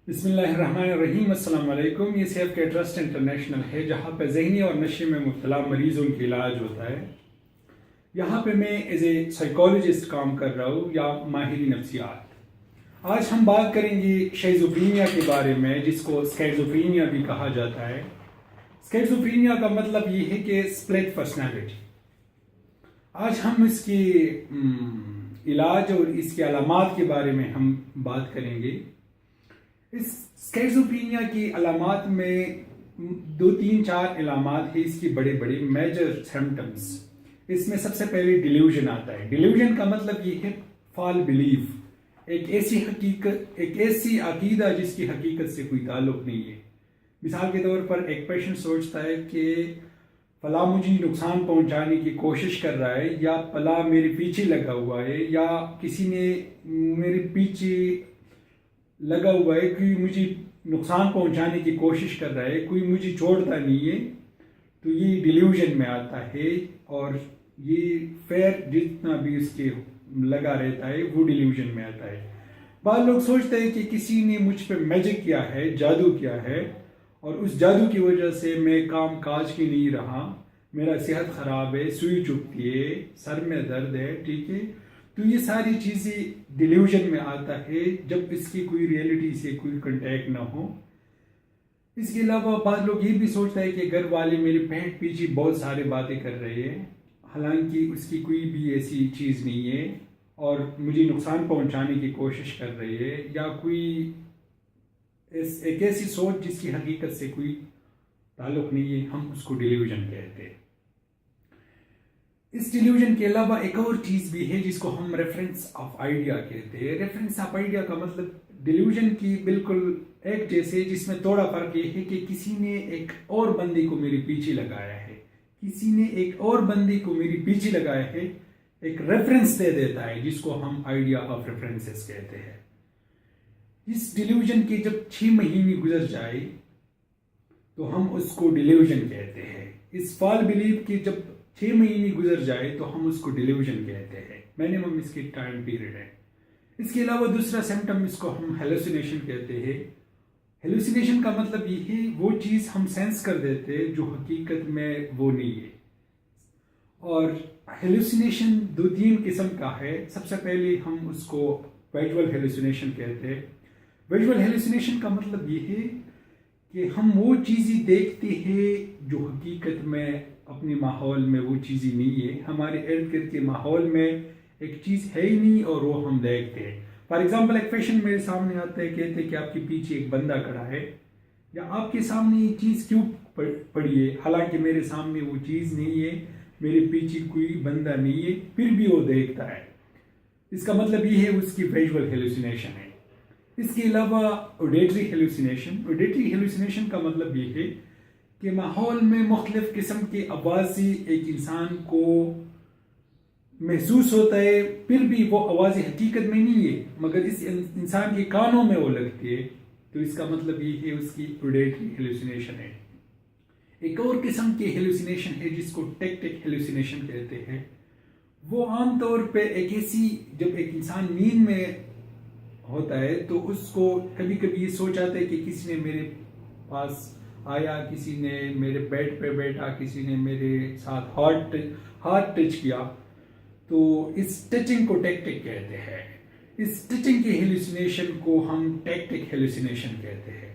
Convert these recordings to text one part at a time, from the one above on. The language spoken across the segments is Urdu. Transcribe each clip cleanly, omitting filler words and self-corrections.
بسم اللہ الرحمن الرحیم۔ السلام علیکم۔ یہ سیف کے ٹرسٹ انٹرنیشنل ہے جہاں پہ ذہنی اور نشے میں مبتلا مریضوں کا علاج ہوتا ہے۔ یہاں پہ میں ایز اے سائیکالوجسٹ کام کر رہا ہوں یا ماہر نفسیات۔ آج ہم بات کریں گے شیزوفرینیا کے بارے میں، جس کو اسکیزوفرینیا بھی کہا جاتا ہے۔ اسکیزوفرینیا کا مطلب یہ ہے کہ اسپلٹ پرسنالٹی۔ آج ہم اس کی علاج اور اس کی علامات کے بارے میں ہم بات کریں گے۔ اس اسکیزوفرینیا کی علامات میں 2-3-4 علامات ہیں، اس کی بڑے بڑے میجر سمپٹمز۔ اس میں سب سے پہلے ڈیلیوژن آتا ہے۔ ڈیلیوژن کا مطلب یہ ہے فال بلیف، ایک ایسی عقیدہ جس کی حقیقت سے کوئی تعلق نہیں ہے۔ مثال کے طور پر ایک پیشنٹ سوچتا ہے کہ فلاں مجھے نقصان پہنچانے کی کوشش کر رہا ہے، یا فلاں میرے پیچھے لگا ہوا ہے، یا کسی نے میرے پیچھے لگا ہوا ہے، کوئی مجھے نقصان پہنچانے کی کوشش کر رہا ہے، کوئی مجھے چھوڑتا نہیں ہے، تو یہ ڈیلیوژن میں آتا ہے۔ اور یہ فیر جتنا بھی اس کے لگا رہتا ہے وہ ڈیلیوژن میں آتا ہے۔ بعض لوگ سوچتے ہیں کہ کسی نے مجھ پہ میجک کیا ہے، جادو کیا ہے، اور اس جادو کی وجہ سے میں کام کاج کی نہیں رہا، میرا صحت خراب ہے، سوئی چبھتی ہے، سر میں درد ہے، ٹھیک ہے۔ تو یہ ساری چیزیں ڈیلیوژن میں آتا ہے جب اس کی کوئی ریئلٹی سے کوئی کنٹیکٹ نہ ہو۔ اس کے علاوہ بعض لوگ یہ بھی سوچتا ہے کہ گھر والے میرے پیٹ پیچھے بہت سارے باتیں کر رہے ہیں، حالانکہ اس کی کوئی بھی ایسی چیز نہیں ہے، اور مجھے نقصان پہنچانے کی کوشش کر رہے ہے، یا کوئی ایک ایسی سوچ جس کی حقیقت سے کوئی تعلق نہیں ہے، ہم اس کو ڈیلیوژن کہتے ہیں۔ اس ڈیلیوژن کے علاوہ ایک اور چیز بھی ہے جس کو ہم ریفرنس آف آئیڈیا کہتے ہیں۔ ریفرنس آف آئیڈیا کا مطلب ڈیلیوژن کی بالکل ایک جیسے، جس میں تھوڑا فرق یہ ہے کہ کسی نے ایک اور بندے کو میرے پیچھے لگایا ہے، کسی نے ایک اور بندے کو میرے پیچھے لگایا ہے، ایک ریفرنس دے دیتا ہے جس کو ہم آئیڈیا آف ریفرنسز کہتے ہیں۔ اس ڈیلیوژن کے جب 6 مہینے گزر جائے تو ہم اس کو ڈیلیوژن کہتے ہیں۔ اس فال بلیف کے جب 6 مہینے گزر جائے تو ہم اس کو ڈیلیوژن کہتے ہیں۔ مینیمم اس کی ٹائم پیریڈ ہے۔ اس کے علاوہ دوسرا سمپٹم اس کو ہم ہیلوسینیشن کہتے ہیں۔ ہیلوسینیشن کا مطلب یہ ہے وہ چیز ہم سینس کر دیتے ہیں جو حقیقت میں وہ نہیں ہے۔ اور ہیلوسینیشن 2-3 قسم کا ہے۔ سب سے پہلے ہم اس کو ویژول ہیلوسینیشن کہتے ہیں۔ ویژول ہیلوسینیشن کا مطلب یہ ہے کہ ہم وہ چیزیں دیکھتے ہیں جو حقیقت میں اپنے ماحول میں وہ چیزیں نہیں ہے، ہمارے ارد گرد کے ماحول میں ایک چیز ہے ہی نہیں اور وہ ہم دیکھتے ہیں۔ فار ایگزامپل ایک پیشنٹ میرے سامنے آتا ہے، کہتے ہیں کہ آپ کے پیچھے ایک بندہ کھڑا ہے، یا آپ کے سامنے یہ چیز کیوں پڑی ہے، حالانکہ میرے سامنے وہ چیز نہیں ہے، میرے پیچھے کوئی بندہ نہیں ہے، پھر بھی وہ دیکھتا ہے۔ اس کا مطلب یہ ہے اس کی ویژول ہیلوسینیشن ہے۔ اس کے علاوہ اوڈیٹری ہیلوسینیشن۔ اوڈیٹری ہیلوسینیشن کا مطلب یہ ہے کہ ماحول میں مختلف قسم کی آوازیں ایک انسان کو محسوس ہوتا ہے، پھر بھی وہ آوازیں حقیقت میں نہیں ہے، مگر اس انسان کے کانوں میں وہ لگتی ہے، تو اس کا مطلب یہ ہے اس کی اوڈیٹری ہیلوسینیشن ہے۔ ایک اور قسم کی ہیلوسینیشن ہے جس کو ٹیکٹک ہیلوسینیشن کہتے ہیں۔ وہ عام طور پہ ایک ایسی، جب ایک انسان نیند میں ہوتا ہے تو اس کو کبھی کبھی یہ سوچ آتا ہے کہ کسی نے میرے پاس آیا، کسی نے میرے بیڈ پہ بیٹھا، کسی نے میرے ساتھ ہاتھ ٹچ کیا، تو اس ٹچنگ کو ٹیکٹک کہتے ہیں۔ اس ٹچنگ کی ہیلوسینیشن کو ہم ٹیکٹک ہیلوسینیشن کہتے ہیں۔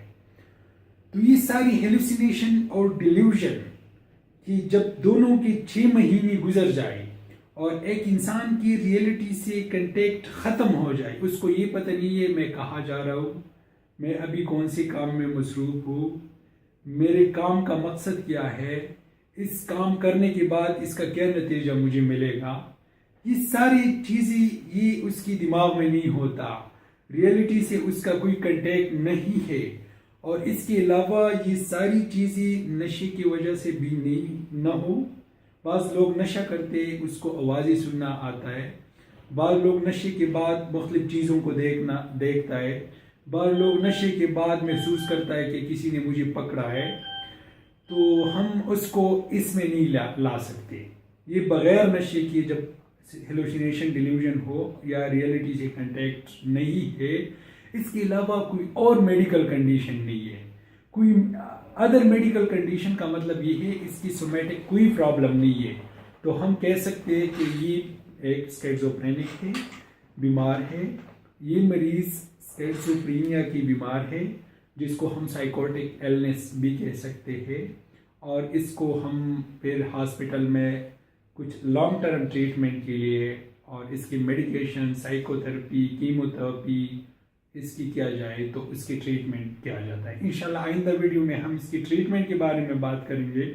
تو یہ ساری ہیلوسینیشن اور ڈیلیوژن کی جب دونوں کے 6 مہینے گزر جائے اور ایک انسان کی ریئلٹی سے کنٹیکٹ ختم ہو جائے، اس کو یہ پتہ نہیں ہے میں کہاں جا رہا ہوں، میں ابھی کون سے کام میں مصروف ہوں، میرے کام کا مقصد کیا ہے، اس کام کرنے کے بعد اس کا کیا نتیجہ مجھے ملے گا، یہ ساری چیزیں یہ اس کی دماغ میں نہیں ہوتا، ریئلٹی سے اس کا کوئی کنٹیکٹ نہیں ہے۔ اور اس کے علاوہ یہ ساری چیزیں نشے کی وجہ سے بھی نہ ہو۔ بعض لوگ نشہ کرتے اس کو آوازیں سننا آتا ہے، بعض لوگ نشے کے بعد مختلف چیزوں کو دیکھتا ہے، بعض لوگ نشے کے بعد محسوس کرتا ہے کہ کسی نے مجھے پکڑا ہے، تو ہم اس کو اس میں نہیں لا سکتے۔ یہ بغیر نشے کی جب ہیلوسینیشن ڈیلیوژن ہو یا ریئلٹی سے کنٹیکٹ نہیں ہے، اس کے علاوہ کوئی اور میڈیکل کنڈیشن نہیں ہے. کوئی ادر میڈیکل کنڈیشن کا مطلب یہ ہے اس کی سومیٹک کوئی پرابلم نہیں ہے. تو ہم کہہ سکتے ہیں کہ یہ ایک اسکیزوفرینک ہے، بیمار ہے. یہ مریض اسکیزوفرینیا کی بیمار ہے جس کو ہم سائیکوٹک ایلنس بھی کہہ سکتے ہیں. اور اس کو ہم پھر ہاسپٹل میں کچھ لانگ ٹرم ٹریٹمنٹ کے لیے اور اس کی medication, psychotherapy, chemotherapy اس کی کیا جائے تو اس کی ٹریٹمنٹ کیا جاتا ہے. انشاءاللہ آئندہ ویڈیو میں ہم اس کی ٹریٹمنٹ کے بارے میں بات کریں گے.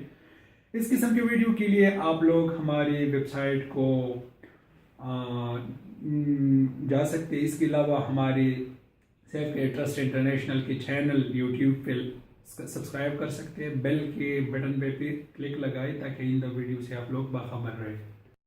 اس قسم کے ویڈیو کے لیے آپ لوگ ہماری ویب سائٹ کو جا سکتے ہیں. اس کے علاوہ ہمارے سیف کیئر ٹرسٹ انٹرنیشنل کے چینل یوٹیوب پہ سبسکرائب کر سکتے ہیں. بیل کے بٹن پہ کلک لگائے تاکہ آئندہ ویڈیو سے آپ لوگ باخبر رہیں.